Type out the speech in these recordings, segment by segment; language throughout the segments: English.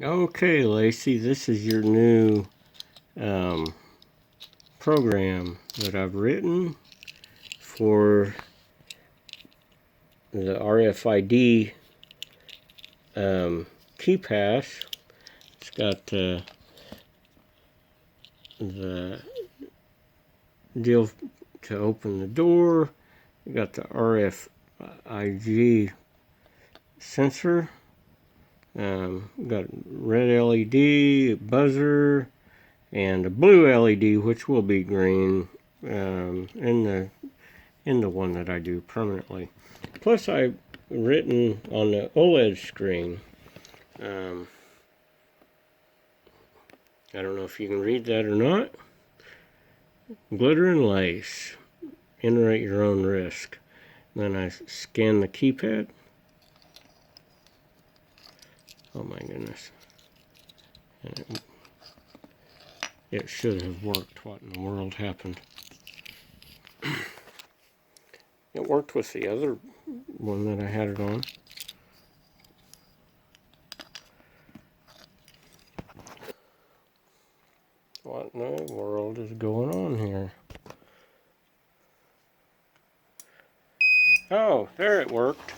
Okay, Laci, this is your new program that I've written for the RFID key pass. It's got the deal to open the door. You got the RFID sensor. Got red LED, buzzer, and a blue LED, which will be green in the one that I do permanently. Plus, I've written on the Oled screen. I don't know if you can read that or not. Glitter and lace. Enter at your own risk. Then I scan the keypad. Oh my goodness. And it should have worked. What in the world happened? It worked with the other one that I had it on. What in the world is going on here? Oh, there it worked.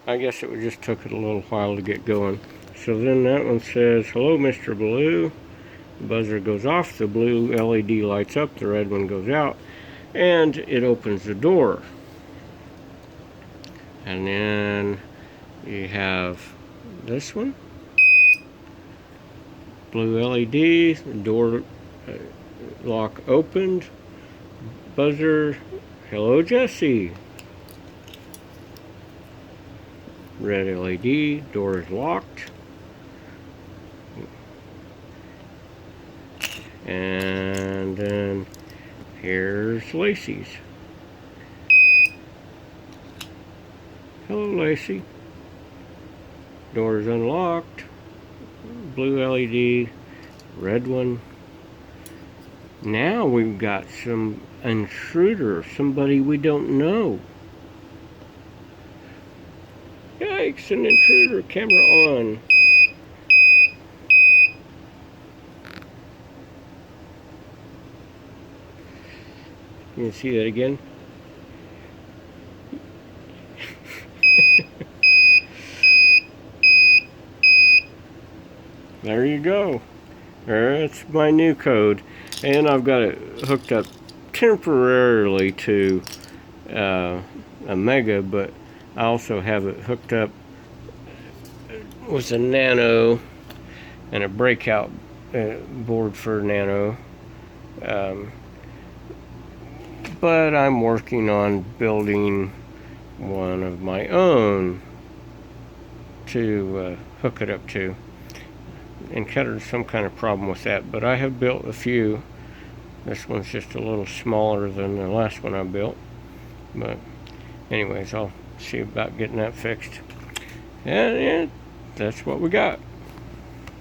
I guess it just took it a little while to get going. So then that one says, "Hello, Mr. Blue." The buzzer goes off, the blue LED lights up, the red one goes out, and it opens the door. And then you have this one. Blue LED, the door lock opened, buzzer, "Hello, Jesse." Red LED, door is locked. And then here's Laci's. "Hello, Laci." Door is unlocked. Blue LED, red one. Now we've got some intruder, somebody we don't know. Yikes, an intruder, camera on. You can see that again. There you go. That's my new code. And I've got it hooked up temporarily to a Mega, but I also have it hooked up with a Nano and a breakout board for Nano. But I'm working on building one of my own to hook it up to. Encountered some kind of problem with that, but I have built a few. This one's just a little smaller than the last one I built. But anyways, I'll see about getting that fixed. And that's what we got.